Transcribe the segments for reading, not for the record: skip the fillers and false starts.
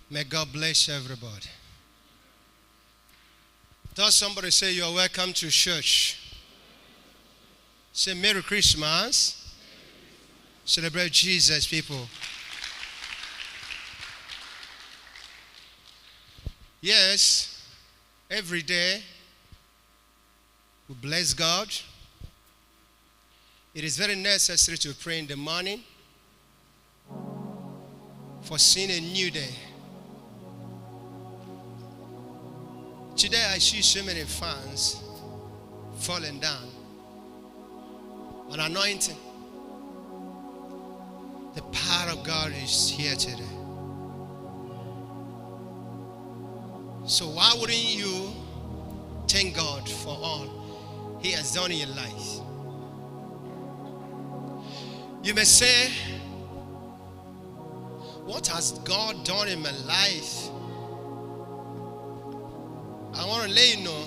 May God bless everybody. Tell somebody, say, you're welcome to church. Say, Merry Christmas. Celebrate Jesus, people. Yes, every day we bless God. It is very necessary to pray in the morning for seeing a new day. Today I see so many fans falling down. An anointing. The power of God is here today. So why wouldn't you thank God for all He has done in your life? You may say, what has God done in my life? I want to let you know,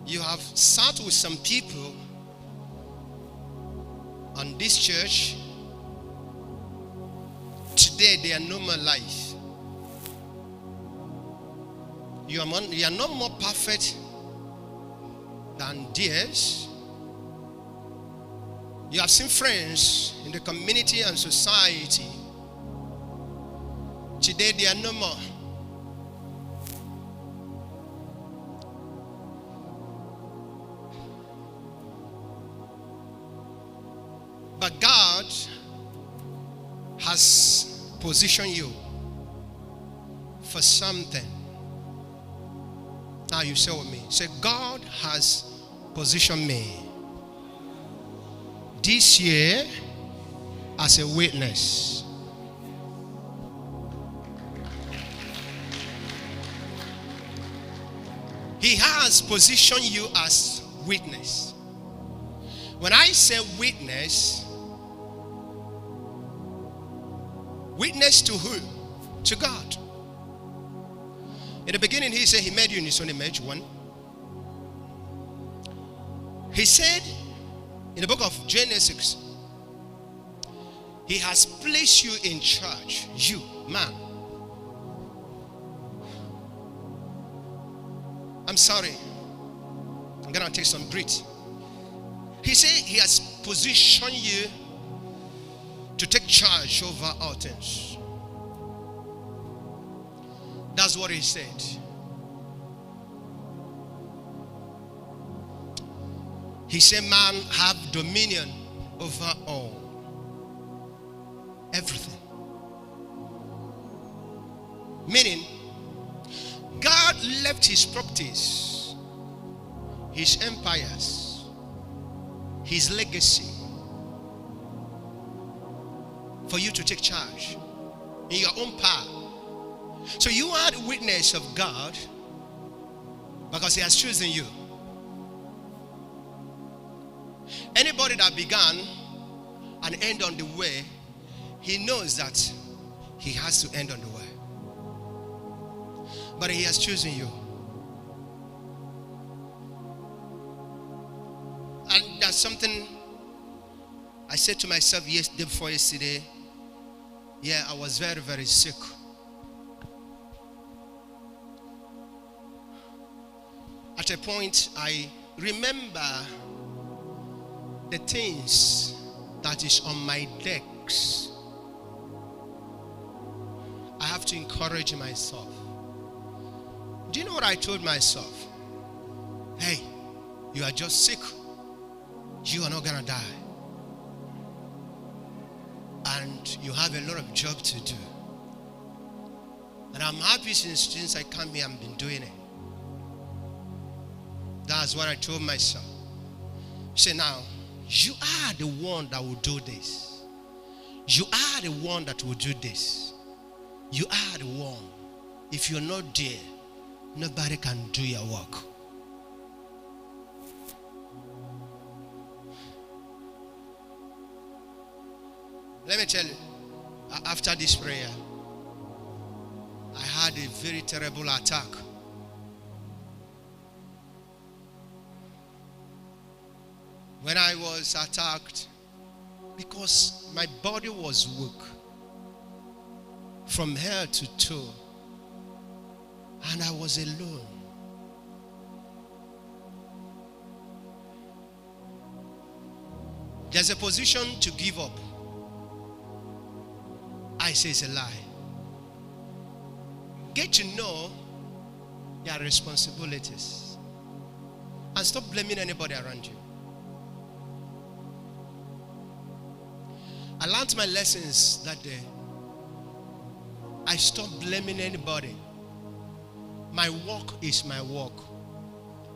you have sat with some people on this church. Today they are no more life. You are no more perfect than theirs. You have seen friends in the community and society. Today they are no more. But God has positioned you for something. Now you say with me. Say, God has positioned me this year as a witness. He has positioned you as witness. When I say witness, witness to who? To God. In the beginning, He said He made you in His own image. One. He said in the book of Genesis, He has placed you in charge. You, man. I'm sorry. I'm going to take some breath. He said He has positioned you to take charge over all things. That's what He said. He said, man, have dominion over all. Everything. Meaning, God left His properties, His empires, His legacy for you to take charge in your own power. So you are the witness of God because He has chosen you. Anybody that began and end on the way, he knows that he has to end on the way. But He has chosen you. And that's something I said to myself day before yesterday. Yeah, I was very, very sick. At a point, I remember the things that is on my decks. I have to encourage myself. Do you know what I told myself? Hey, you are just sick. You are not gonna die. And you have a lot of job to do. And I'm happy since I come here, I've been doing it. That's what I told myself. Say now, you are the one that will do this. You are the one that will do this. You are the one. If you're not there, nobody can do your work. Let me tell you, after this prayer, I had a very terrible attack. When I was attacked, because my body was weak, from head to toe. And I was alone. There's a position to give up. I say it's a lie. Get to know your responsibilities and stop blaming anybody around you. I learned my lessons that day. I stopped blaming anybody. My work is my work.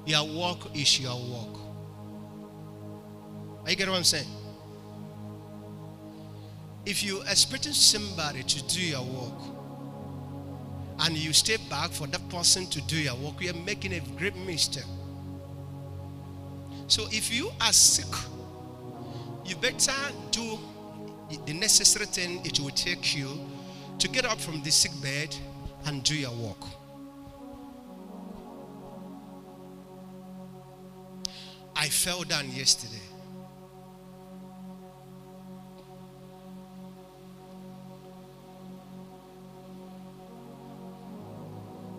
Your work is your work. Are you getting what I'm saying? If you expecting somebody to do your work and you stay back for that person to do your work, you are making a great mistake. So if you are sick, you better do the necessary thing it will take you to get up from the sick bed and do your work. I fell down yesterday.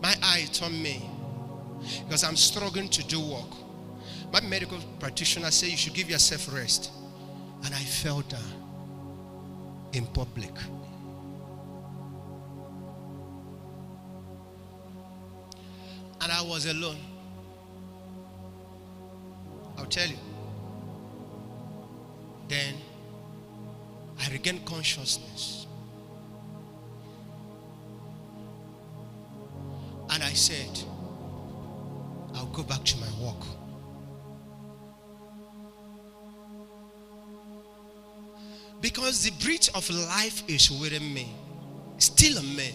My eye told me because I'm struggling to do work. My medical practitioner said you should give yourself rest. And I fell down in public. And I was alone. I'll tell you. Then I regained consciousness. And I said, I'll go back to my work. Because the breath of life is within me. Still a man.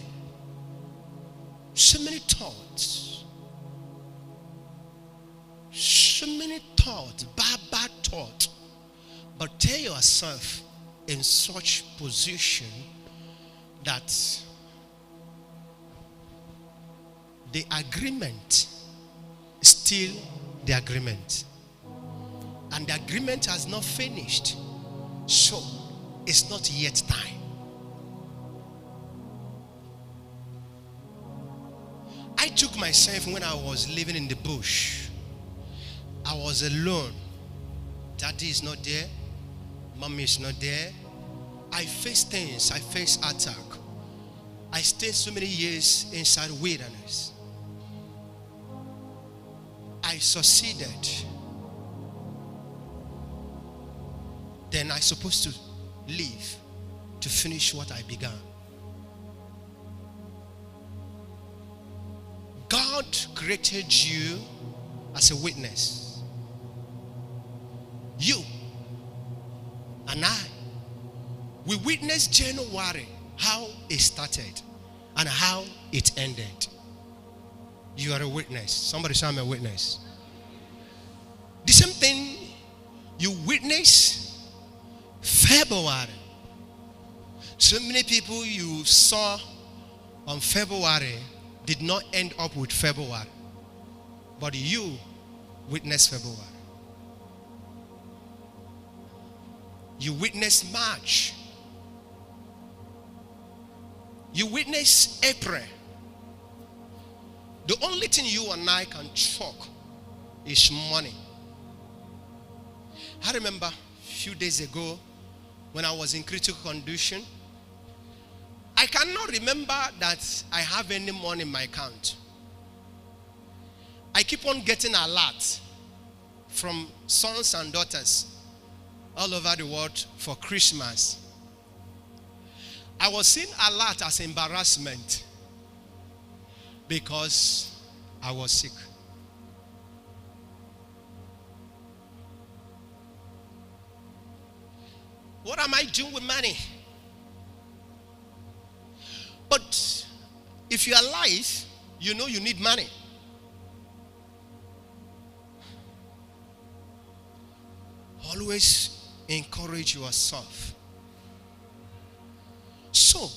So many thoughts. So many thoughts. Bad thoughts. But tell yourself in such position that the agreement is still the agreement. And the agreement has not finished. So, it's not yet time. I took myself when I was living in the bush. I was alone. Daddy is not there. Mommy is not there. I faced things. I faced attack. I stayed so many years inside wilderness. I succeeded. Then I supposed to leave to finish what I began. God created you as a witness. You and I, we witnessed January, how it started and how it ended. You are a witness. Somebody say I'm a witness. The same thing you witness February. So many people you saw on February did not end up with February. But you witnessed February. You witnessed March. You witnessed April. The only thing you and I can talk is money. I remember a few days ago when I was in critical condition, I cannot remember that I have any money in my account. I keep on getting a lot from sons and daughters all over the world for Christmas. I was seeing a lot as embarrassment because I was sick. What am I doing with money? But if you are alive, you know you need money. Always encourage yourself. So,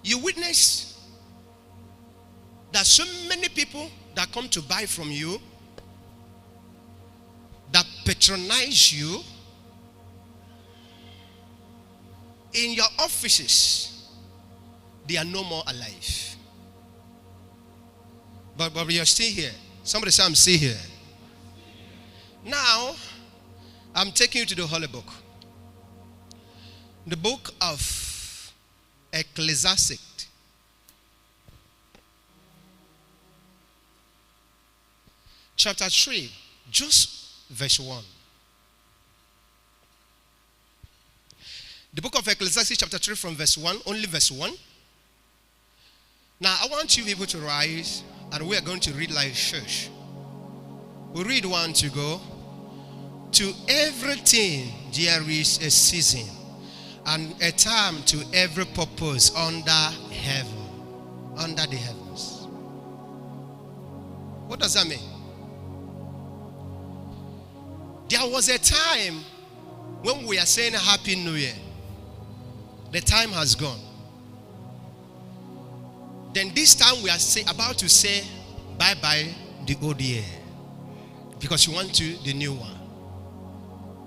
you witness that so many people that come to buy from you, that patronize you in your offices, they are no more alive. But we are still here. Somebody say, I'm still here. Now, I'm taking you to the Holy Book. The book of Ecclesiastes. Chapter 3, just verse 1. The book of Ecclesiastes chapter 3 from verse 1, only verse 1. Now, I want you people to rise and we are going to read like church. We read 1 to go. To everything there is a season and a time to every purpose under heaven, under the heavens. What does that mean? There was a time when we are saying Happy New Year. The time has gone. Then this time we are about to say bye-bye the old year. Because you want to the new one.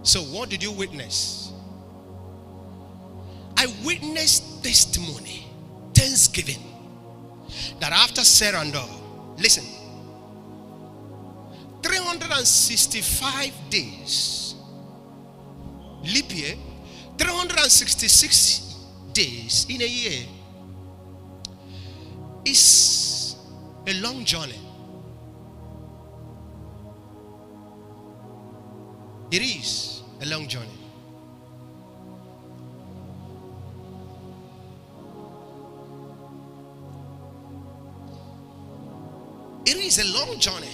So what did you witness? I witnessed testimony, thanksgiving. That after Sarah and all, listen, 365 days, leap year, 366 days in a year is a long journey. It is a long journey. It is a long journey.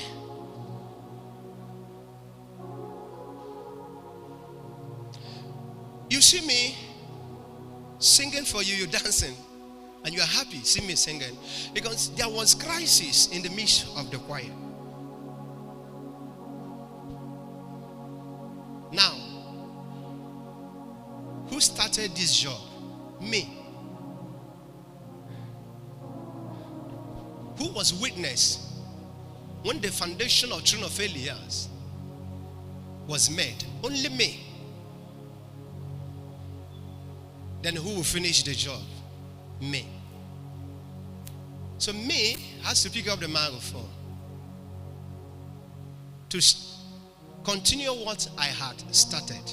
You see me singing for you, you're dancing, and you are happy. See me singing. Because there was crisis in the midst of the choir. Now, who started this job? Me. Who was witness when the foundation of Throne of Elias was made? Only me. Then who will finish the job? Me. So me has to pick up the microphone to continue what I had started.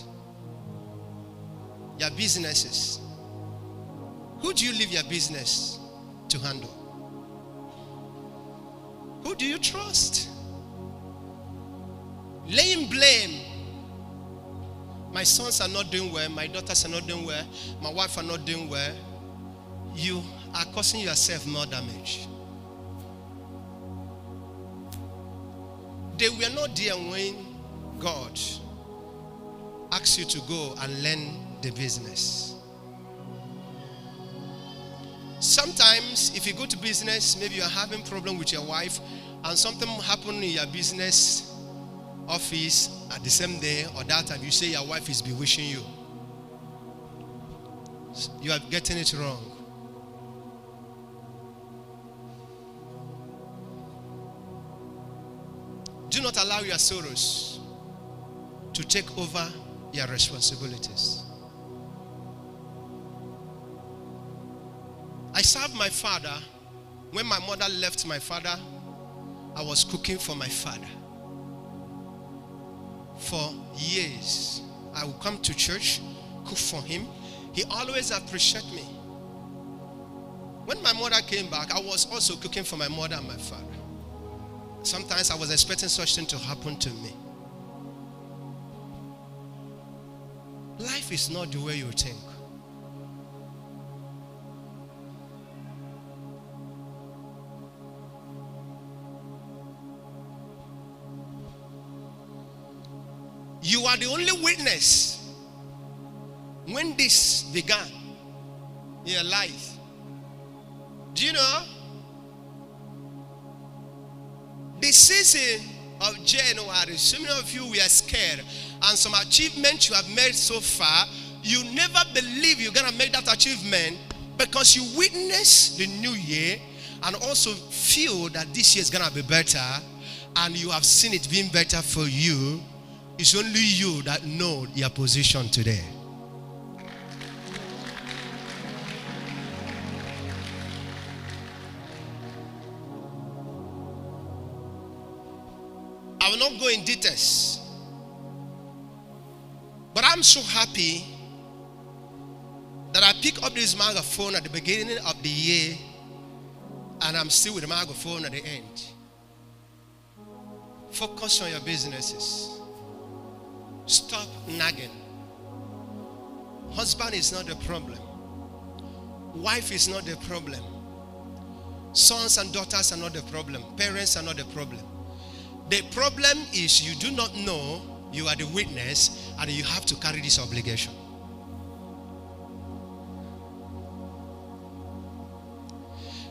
Your businesses. Who do you leave your business to handle? Who do you trust? Laying blame. My sons are not doing well. My daughters are not doing well. My wife are not doing well. You are causing yourself more damage. They were not there when God asked you to go and learn the business. Sometimes if you go to business, maybe you are having problem with your wife and something happened in your business office at the same day or that time, you say your wife is bewitching you. You are getting it wrong. Do not allow your sorrows to take over your responsibilities. I served my father. When my mother left my father, I was cooking for my father. For years, I would come to church, cook for him. He always appreciated me. When my mother came back, I was also cooking for my mother and my father. Sometimes I was expecting such thing to happen to me. Life is not the way you think. You are the only witness when this began in your life. Do you know? The season of January, so many of you were scared, and some achievements you have made so far, you never believe you're going to make that achievement because you witness the new year and also feel that this year is going to be better, and you have seen it being better for you. It's only you that know your position today. I will not go in details. But I'm so happy that I picked up this microphone at the beginning of the year and I'm still with the microphone at the end. Focus on your businesses. Stop nagging. Husband is not the problem. Wife is not the problem. Sons and daughters are not the problem. Parents are not the problem. The problem is you do not know you are the witness and you have to carry this obligation.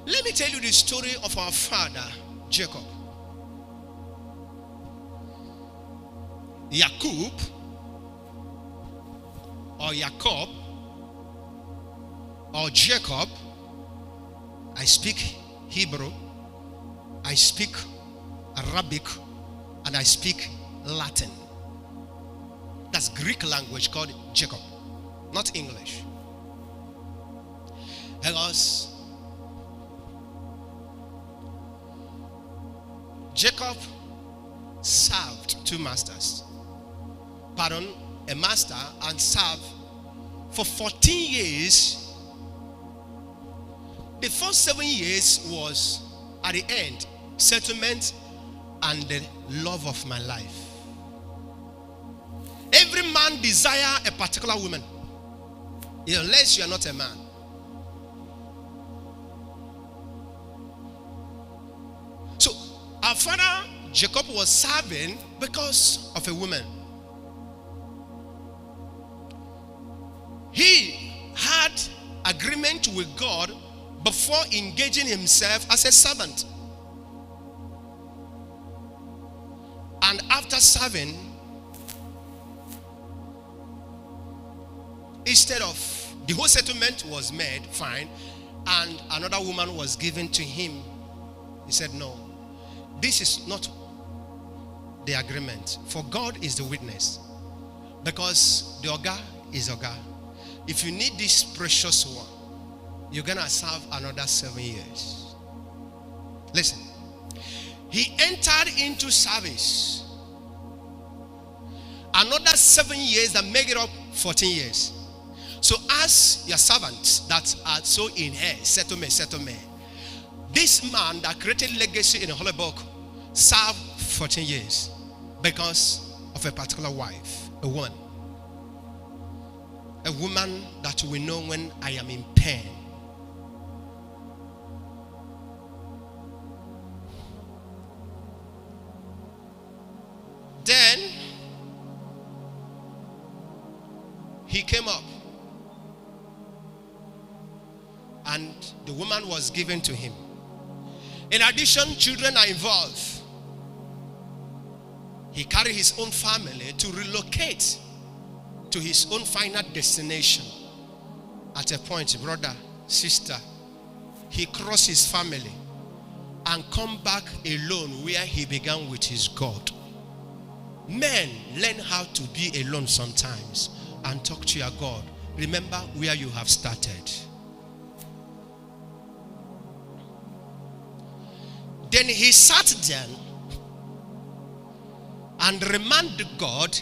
Let me tell you the story of our father, Jacob. Jacob or Jacob or Jacob. I speak Hebrew, I speak Arabic, and I speak Latin. That's Greek language called Jacob, not English. Because Jacob served two masters. Pardon, a master, and served for 14 years. The first 7 years was at the end, settlement and the love of my life. Every man desire a particular woman, unless you are not a man. So our father Jacob was serving because of a woman. He had agreement with God before engaging himself as a servant. And after serving, instead of the whole settlement was made, fine, and another woman was given to him, he said, no, this is not the agreement. For God is the witness. Because the Oga is Oga. If you need this precious one, you're going to serve another 7 years. Listen. He entered into service. Another 7 years that make it up 14 years. So as your servants that are so in here, settle me. This man that created legacy in the Holy Book served 14 years because of a particular wife, a woman. A woman that will know when I am in pain. Then he came up and the woman was given to him. In addition, children are involved. He carried his own family to relocate to his own final destination. At a point, brother, sister, he crossed his family and come back alone where he began with his God. Men, learn how to be alone sometimes and talk to your God. Remember where you have started. Then he sat down and reminded God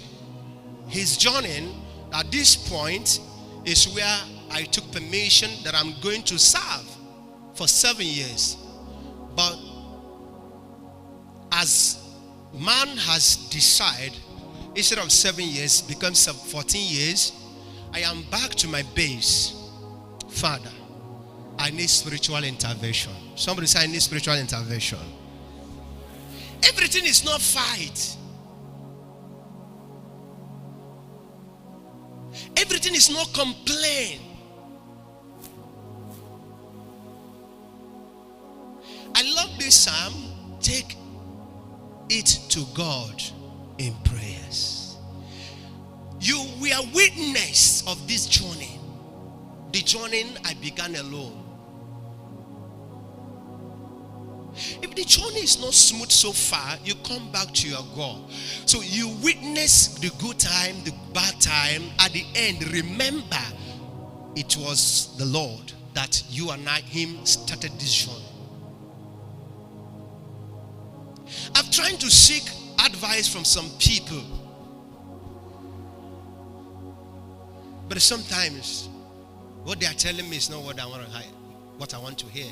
his journey at this point is where I took permission that I'm going to serve for 7 years. But as man has decided, instead of 7 years, becomes 14 years, I am back to my base. Father, I need spiritual intervention. Somebody say, I need spiritual intervention. Everything is not fight. Everything is not complain. I love this psalm. Take it to God in prayers. We are witness of this journey. The journey I began alone. If the journey is not smooth so far, you come back to your God. So you witness the good time, the bad time. At the end, remember it was the Lord that you and him started this journey. I'm trying to seek advice advice from some people. But sometimes what they are telling me is not what I want to hear, what I want to hear.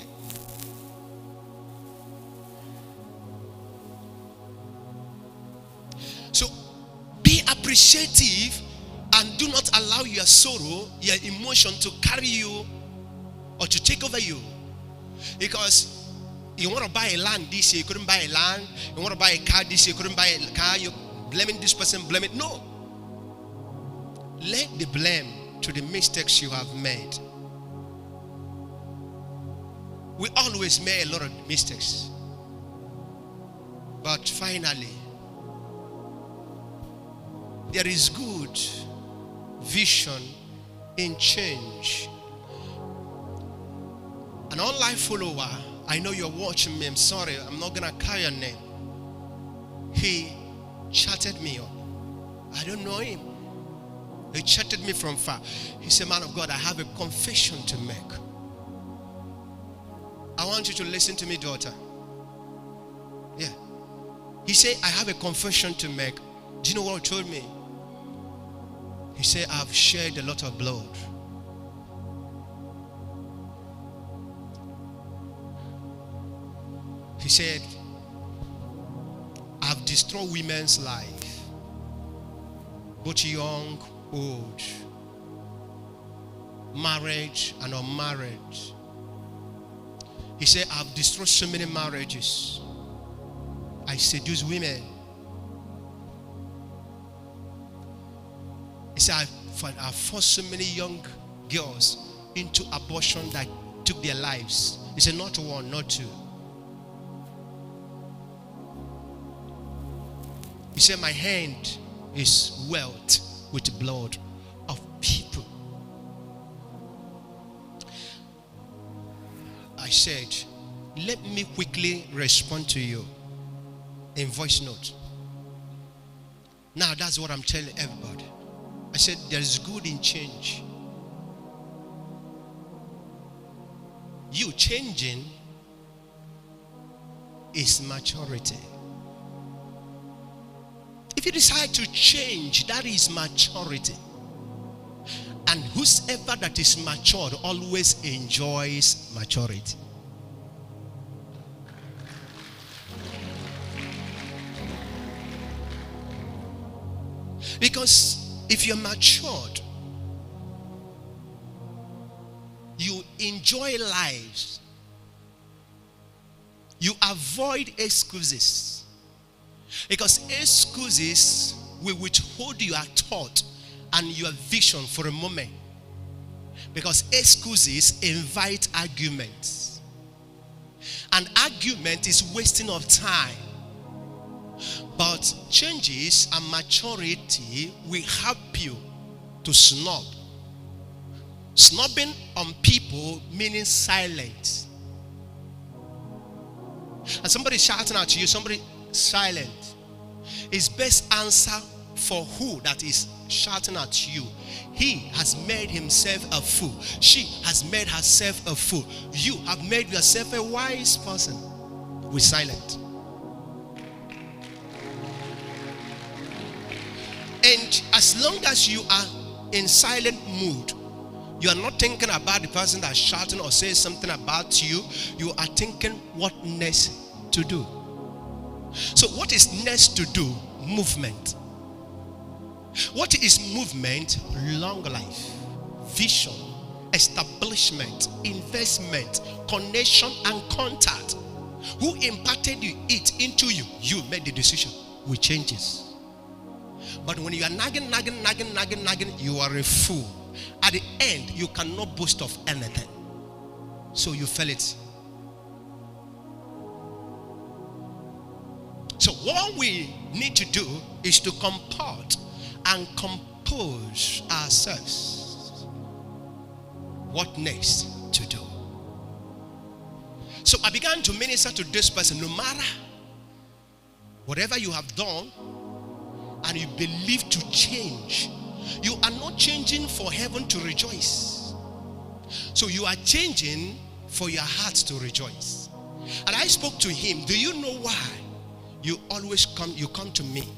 So be appreciative and do not allow your sorrow, your emotion to carry you or to take over you. Because you want to buy a land this year, you couldn't buy a land. You want to buy a car this year, you couldn't buy a car. You're blaming this person, blame it. No. Let the blame to the mistakes you have made. We always make a lot of mistakes. But finally, there is good vision in change. An online follower, I know you're watching me, I'm sorry, I'm not going to call your name. He chatted me up. I don't know him. He chatted me from far. He said, man of God, I have a confession to make. I want you to listen to me, daughter. Yeah. He said, I have a confession to make. Do you know what he told me? He said, I've shed a lot of blood. He said, I've destroyed women's life, both young, old, married and unmarried. He said, I've destroyed so many marriages. I seduce women. He said, I've forced so many young girls into abortion that took their lives. He said, not one, not two. He said, my hand is wet with the blood of people. I said, let me quickly respond to you in voice note. Now that's what I'm telling everybody. I said, there is good in change. You changing is maturity. If you decide to change, that is maturity. And whosoever that is matured always enjoys maturity. Because if you're matured, you enjoy lives. You avoid excuses. Because excuses will withhold your thought and your vision for a moment. Because excuses invite arguments. And argument is wasting of time. But changes and maturity will help you to snub. Snubbing on people meaning silence. And somebody shouting at you, somebody silent. His best answer for who that is shouting at you. He has made himself a fool. She has made herself a fool. You have made yourself a wise person. We're silent. And as long as you are in silent mood, you are not thinking about the person that's shouting or saying something about you. You are thinking what next to do. So what is next to do? Movement. What is movement? Long life, vision, establishment, investment, connection and contact. Who imparted it into you? You made the decision with changes. But when you are nagging, you are a fool. At the end, you cannot boast of anything. So you fell it. So what we need to do is to comport and compose ourselves. What next to do? So I began to minister to this person. No matter whatever you have done and you believe to change, you are not changing for heaven to rejoice. So you are changing for your heart to rejoice. And I spoke to him. Do you know why you come to me,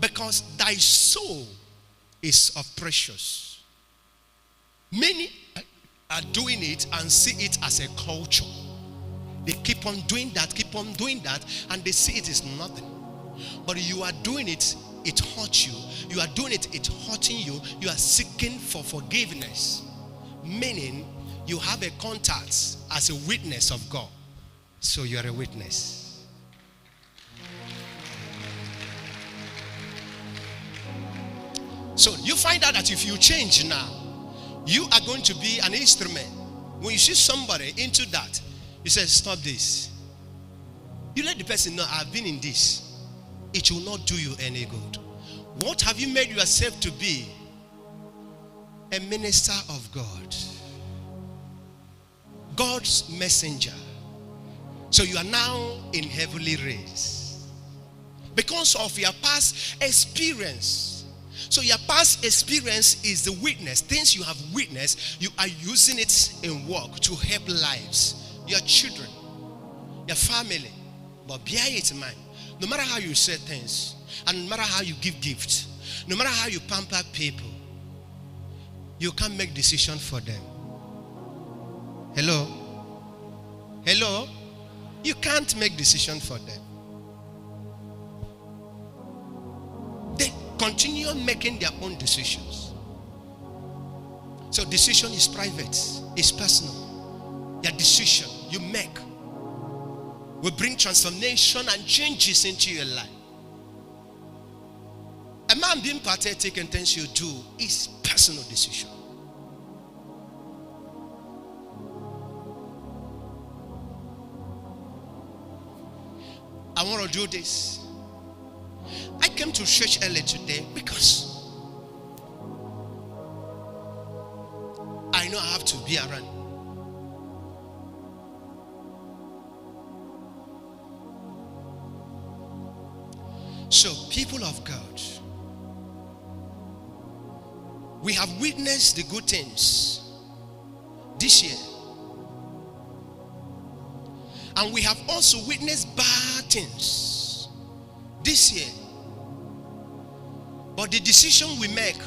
because thy soul is of precious. Many are doing it and see it as a culture. They keep on doing that, and they see it is nothing. But you are doing it, it hurts you. You are doing it, it's hurting you. You are seeking for forgiveness. Meaning, you have a contact as a witness of God. So you are a witness. So you find out that if you change now, you are going to be an instrument. When you see somebody into that, you say, stop this. You let the person know, I've been in this. It will not do you any good. What have you made yourself to be? A minister of God. God's messenger. So you are now in heavenly race. Because of your past experience. So your past experience is the witness. Things you have witnessed, you are using it in work to help lives. Your children, your family. But bear it in mind. No matter how you say things, and no matter how you give gifts, no matter how you pamper people, you can't make decisions for them. Hello? Hello? You can't make decisions for them. They continue making their own decisions. So decision is private, it's personal. Your decision you make will bring transformation and changes into your life. A man being pathetic and things you do is personal decision. I want to do this. I came to church early today because I know I have to be around. So, people of God, we have witnessed the good things this year. And we have also witnessed bad things this year. But the decision we make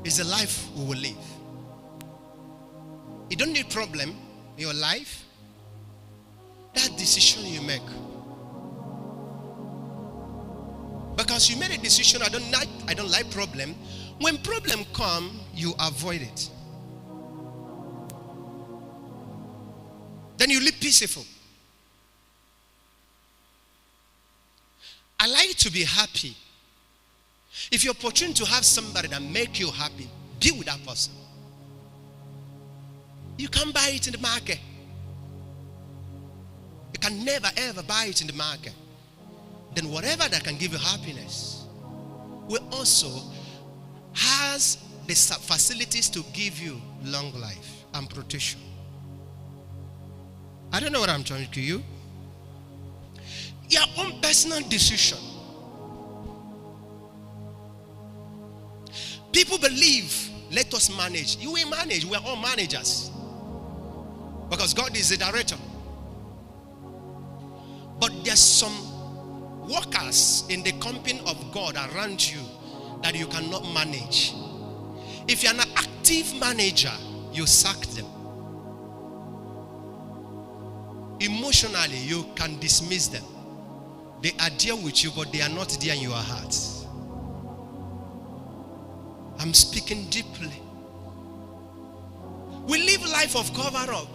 is the life we will live. You don't need problem in your life. That decision you make. Because you made a decision, I don't like problem. When problem come, you avoid it. Then you live peaceful. I like to be happy. If you're opportunity to have somebody that make you happy, be with that person. You can't buy it in the market. You can never ever buy it in the market. Then whatever that can give you happiness will also has the facilities to give you long life and protection. I don't know what I'm trying to you. Your own personal decision. People believe, let us manage. You will manage. We are all managers. Because God is the director. But there's some workers in the company of God around you that you cannot manage. If you're an active manager, you sack them. Emotionally, you can dismiss them. They are there with you, but they are not there in your heart. I'm speaking deeply. We live life of cover up.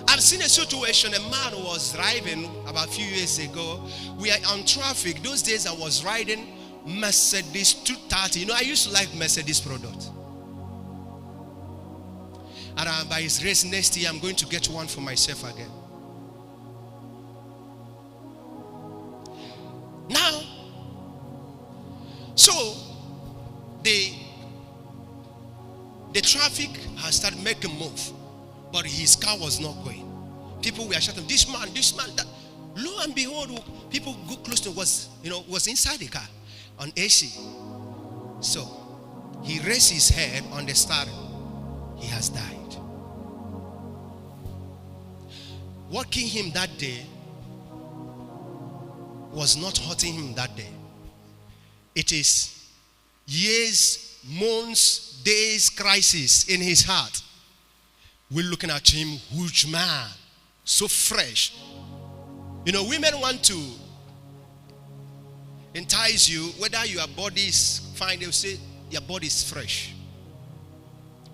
I've seen a situation, a man was driving about a few years ago. We are on traffic. Those days I was riding Mercedes 230. You know, I used to like Mercedes product. And by his race next year, I'm going to get one for myself again. Now, so the traffic has started making move, but his car was not going. People were shouting, this man, that. Lo and behold, people go close to was inside the car on AC. So he raised his head on the steering. He has died. What killed him that day was not hurting him that day. It is years, months, days, crisis in his heart. We're looking at him, huge man, so fresh. You know, women want to entice you, whether your body is fine, they'll say your body is fresh.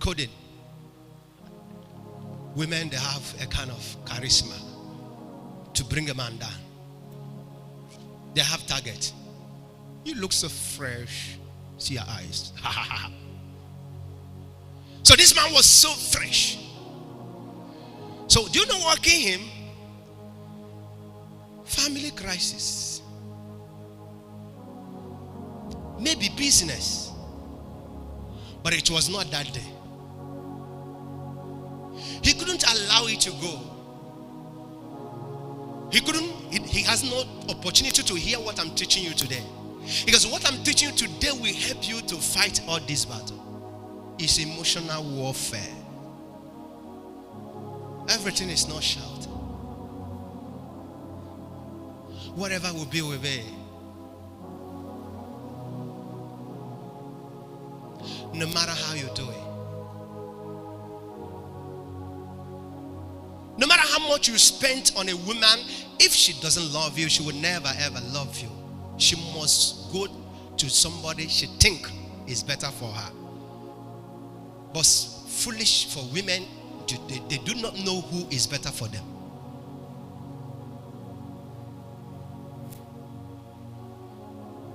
Coding. Women, they have a kind of charisma to bring a man down. They have target. You look so fresh. See your eyes. So this man was so fresh. So do you know what came him? Family crisis. Maybe business. But it was not that day. He couldn't allow it to go. He has no opportunity to hear what I'm teaching you today. Because what I'm teaching you today will help you to fight all this battle. It's emotional warfare. Everything is not shout. Whatever will be, will be. No matter how you do it. No matter how much you spend on a woman, if she doesn't love you, she will never ever love you. She must go to somebody she think is better for her. But foolish for women, they do not know who is better for them.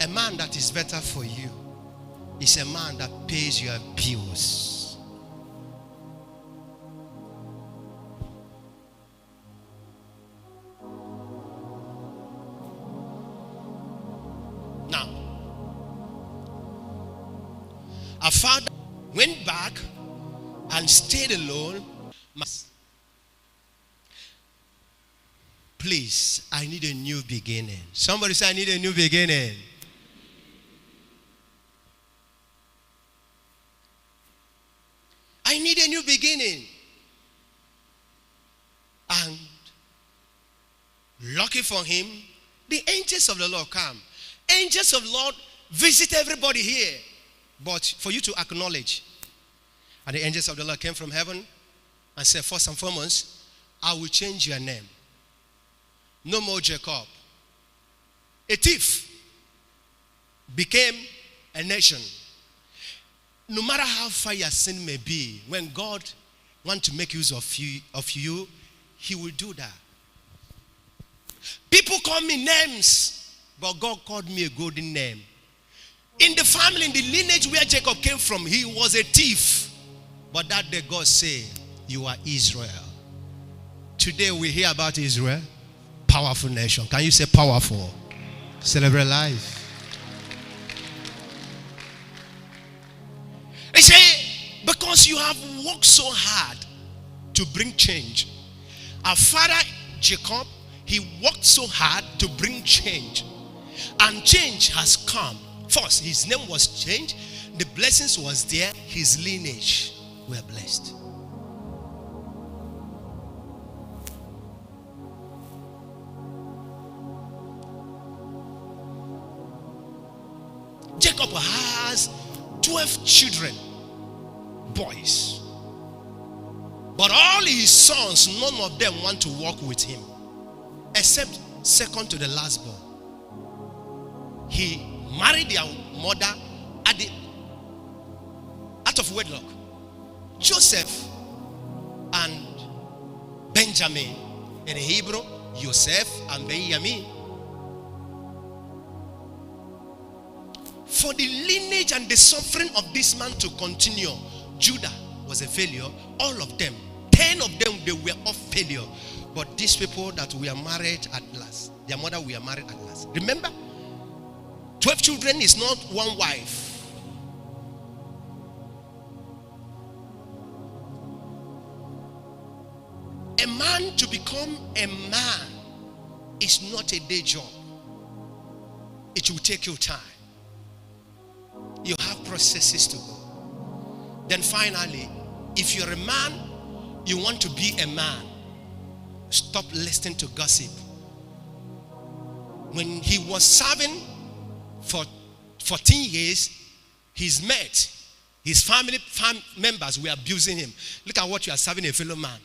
A man that is better for you is a man that pays your bills. Now, our father went back and stayed alone. Please, I need a new beginning. Somebody say, I need a new beginning. I need a new beginning. And lucky for him, the angels of the Lord come. Angels of the Lord visit everybody here. But for you to acknowledge. And the angels of the Lord came from heaven and said, first and foremost, I will change your name. No more Jacob. A thief became a nation. No matter how far your sin may be, when God wants to make use of you, he will do that. People call me names, but God called me a golden name. In the family, in the lineage where Jacob came from, he was a thief. But that day God said, you are Israel. Today we hear about Israel. Powerful nation. Can you say powerful? Celebrate life. They say, because you have worked so hard to bring change. Our father Jacob, he worked so hard to bring change. And change has come. First, his name was changed. The blessings was there. His lineage were blessed. Jacob has 12 children, boys. But all his sons, none of them want to walk with him. Except second to the last born. He married their mother out of wedlock. Joseph and Benjamin. In Hebrew, Joseph and Benjamin. For the lineage and the suffering of this man to continue, Judah was a failure. All of them, 10 of them, they were all failure. But these people that were married at last, their mother were married at last. Remember, 12 children is not one wife. A man to become a man is not a day job. It will take you time. You have processes to go. Then finally, if you're a man, you want to be a man, stop listening to gossip. When he was serving for 14 years, his mate, his family members were abusing him. Look at what you are serving a fellow man.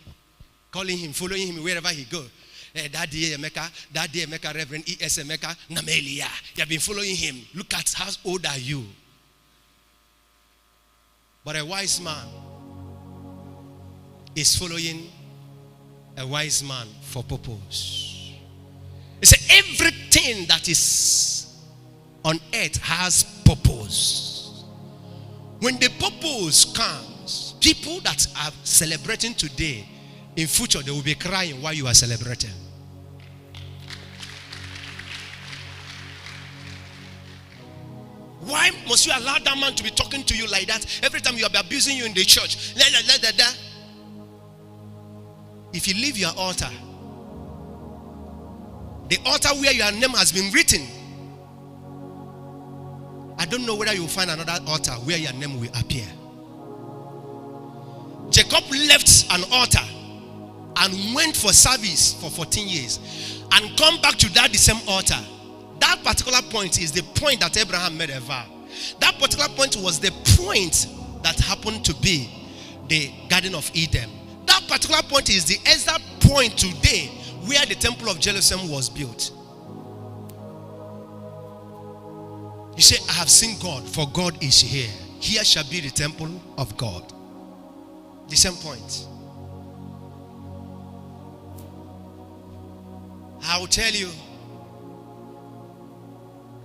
Calling him, following him wherever he goes. Daddy Emeka, Reverend E.S. Emeka, Namelia. You have been following him. Look at how old are you. But a wise man is following a wise man for purpose. He said everything that is on earth has purpose. When the purpose comes, people that are celebrating today, in future they will be crying while you are celebrating. Why must you allow that man to be talking to you like that every time you are abusing you in the church? If you leave your altar, the altar where your name has been written, I don't know whether you will find another altar where your name will appear. Jacob left an altar and went for service for 14 years and come back to that the same altar. That particular point is the point that Abraham made a vow. That particular point was the point that happened to be the Garden of Eden. That particular point is the exact point today where the Temple of Jerusalem was built. You say, I have seen God, for God is here. Here shall be the temple of God. The same point. I will tell you,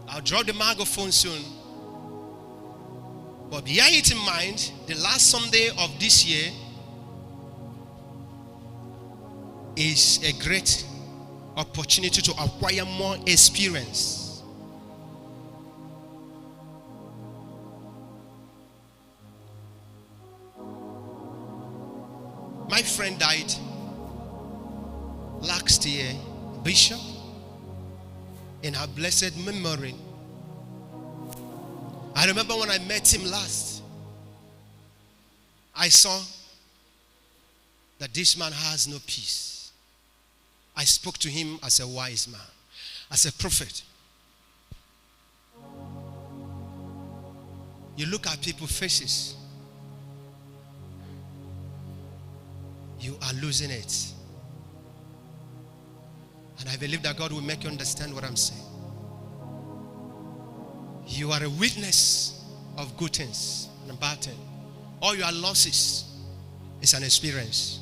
I'll drop the microphone soon. But bear it in mind, the last Sunday of this year is a great opportunity to acquire more experience. My friend died last year, Bishop, in her blessed memory. I remember when I met him last, I saw that this man has no peace. I spoke to him as a wise man, as a prophet. You look at people's faces, you are losing it. And I believe that God will make you understand what I'm saying. You are a witness of good things and bad things. All your losses is an experience.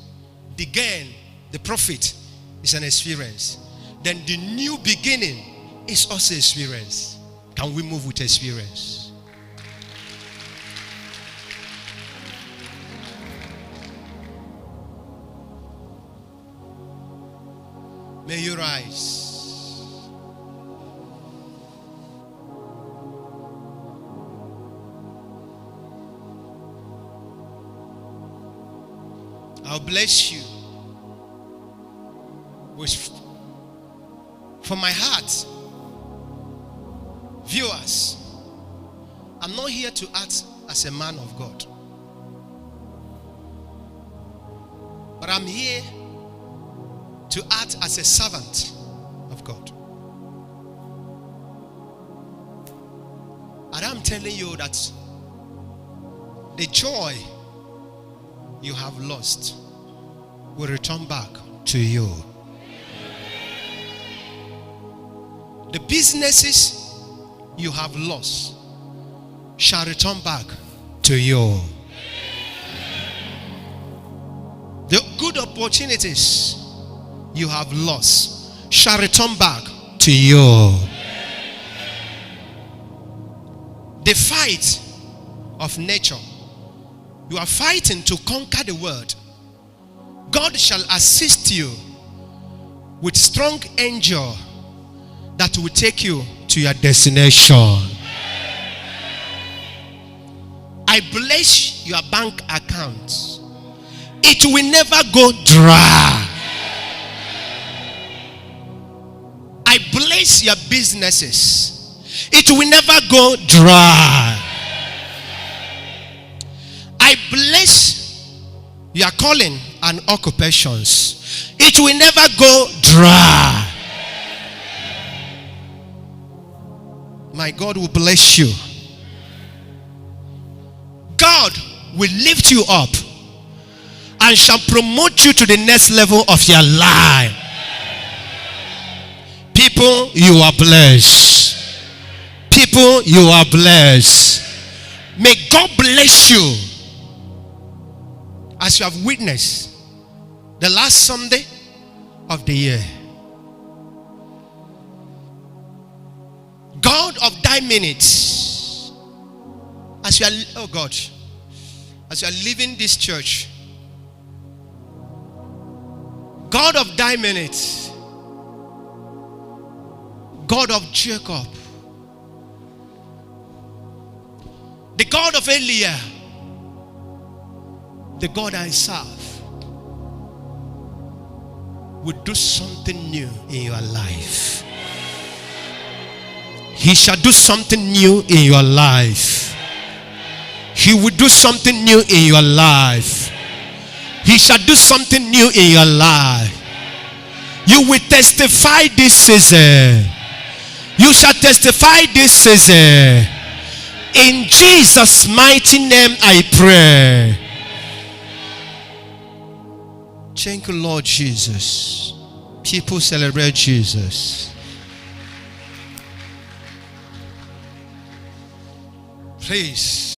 The gain, the profit is an experience. Then the new beginning is also experience. Can we move with experience? May you rise. I'll bless you from my heart. Viewers, I'm not here to act as a man of God, but I'm here to act as a servant of God. And I'm telling you that the joy you have lost will return back to you. The businesses you have lost shall return back to you. The good opportunities you have lost shall return back to you. The fight of nature you are fighting to conquer the world, God shall assist you with strong angel that will take you to your destination. I bless your bank account. It will never go dry. I bless your businesses. It will never go dry. I bless your calling and occupations. It will never go dry. My God will bless you. God will lift you up and shall promote you to the next level of your life. People, you are blessed. People, you are blessed. May God bless you as you have witnessed the last Sunday of the year. God of thy minutes, as you are, oh God, as you are leaving this church, God of thy minutes, God of Jacob, the God of Eliah, the God I serve, will do something new in your life. He shall do something new in your life. He will do something new in your life. He shall do something new in your life. You will testify this season. You shall testify this season. In Jesus' mighty name I pray. Thank you, Lord Jesus. People celebrate Jesus. Please.